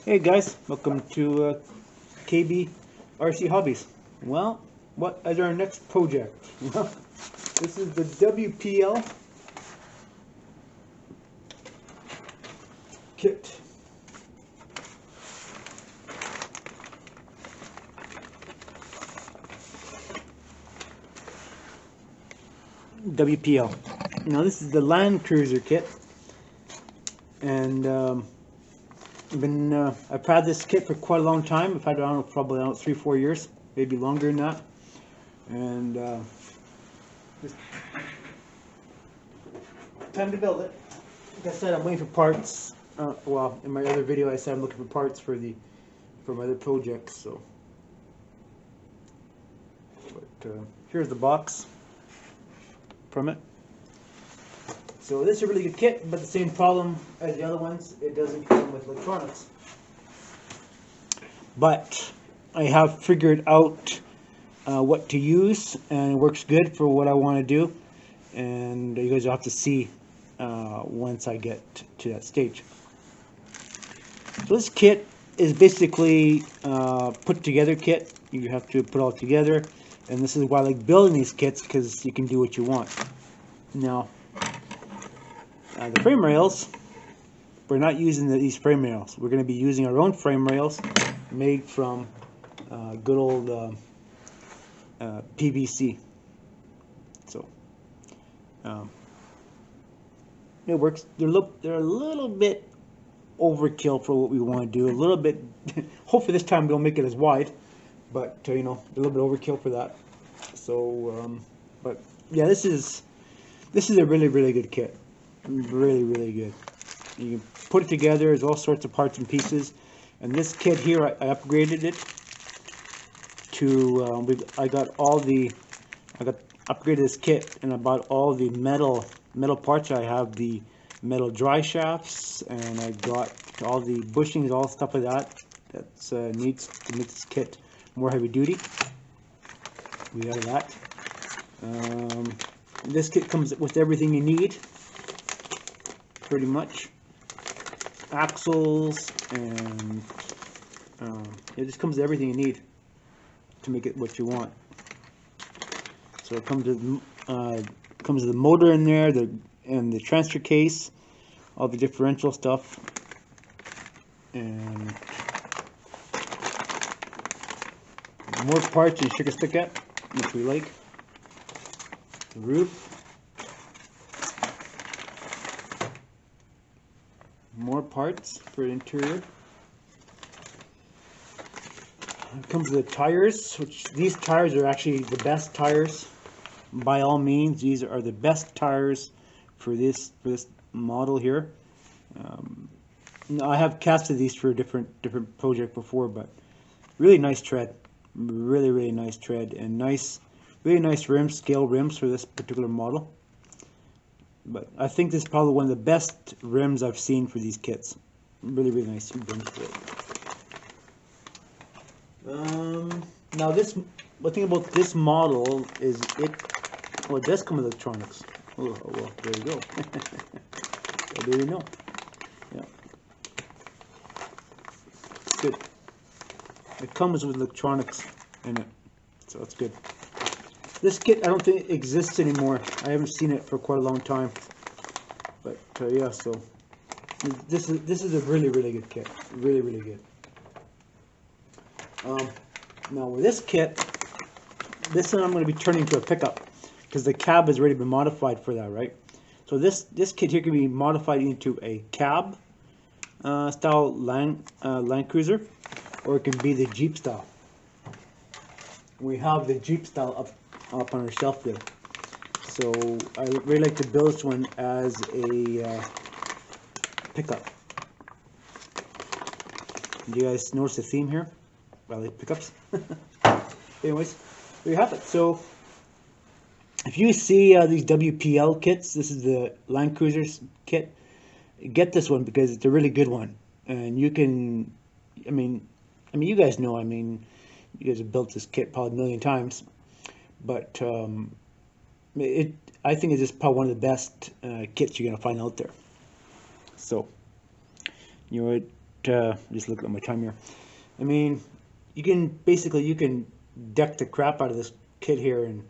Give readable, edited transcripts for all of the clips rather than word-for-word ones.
Hey guys, welcome to KB RC Hobbies. Well, what is our next project? Well, this is the WPL kit. WPL. Now this is the Landcruiser kit, and I've had this kit for quite a long time. I've had it on probably 3-4 years, maybe longer than that. And just time to build it. Like I said, I'm waiting for parts. Well, in my other video, I said I'm looking for parts for my other projects. So, but here's the box from it. So this is a really good kit, but the same problem as the other ones, it doesn't come with electronics. But I have figured out what to use, and it works good for what I want to do. And you guys will have to see once I get to that stage. So this kit is basically put together kit. You have to put it all together, and this is why I like building these kits, because you can do what you want. Now, the frame rails, we're not using these frame rails. We're going to be using our own frame rails made from good old PVC. So it works. They're a little bit overkill for what we want to do. A little bit. Hopefully this time we don't make it as wide, but you know, a little bit overkill for that. So, but yeah, this is a really good kit. Really good. You can put it together. There's all sorts of parts and pieces. And this kit here, I upgraded it to. I upgraded this kit, and I bought all the metal parts. I have the metal dry shafts, and I got all the bushings, all stuff like that. That's needs to make this kit more heavy duty. We got that. This kit comes with everything you need, pretty much. Axles, and it just comes with everything you need to make it what you want. So it comes with the motor in there, and the transfer case, all the differential stuff, and more parts and sugar stick at, which we like. The roof, more parts for the interior. It comes with the tires, which these tires are actually the best tires. By all means, these are the best tires for this model here. I have casted these for a different project before, but really nice tread, really nice tread, and really nice rims, scale rims for this particular model. But I think this is probably one of the best rims I've seen for these kits. Really nice rims for it. Now the thing about this model is it does come with electronics. Oh, well, there you go. Well, there you know. Yeah. Good. It comes with electronics in it, so that's good. This kit I don't think exists anymore. I haven't seen it for quite a long time. But yeah, so this is a really good kit. Really good. Now with this kit, this one I'm going to be turning into a pickup, because the cab has already been modified for that, right? So this kit here can be modified into a cab style Landcruiser, or it can be the Jeep style. We have the Jeep style up on our shelf there. So I really like to build this one as a pickup. Do you guys notice the theme here? I like pickups. Anyways, there you have it. So if you see these WPL kits, this is the Landcruiser kit. Get this one because it's a really good one, and you can. I mean, you guys know. I mean, you guys have built this kit probably a million times, but I think it's just probably one of the best kits you're gonna find out there. So, you know, just look at my time here. I mean, you can deck the crap out of this kit here, and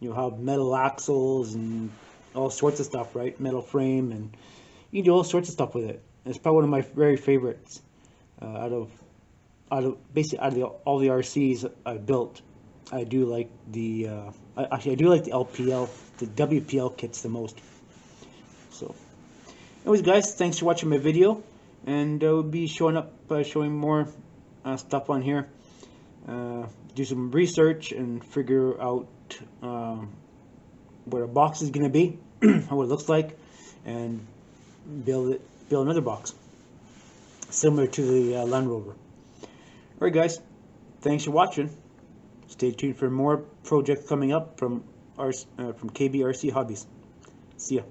you'll have metal axles and all sorts of stuff, right? Metal frame, and you can do all sorts of stuff with it. It's probably one of my very favorites out of all the RCs I built. I do like the actually I do like the LPL, the WPL kits the most. So, anyways, guys, thanks for watching my video, and we'll be showing more stuff on here. Do some research and figure out what a box is going to be, what it looks like, and build another box similar to the Land Rover. Alright, guys, thanks for watching. Stay tuned for more projects coming up from KBRC Hobbies. See ya.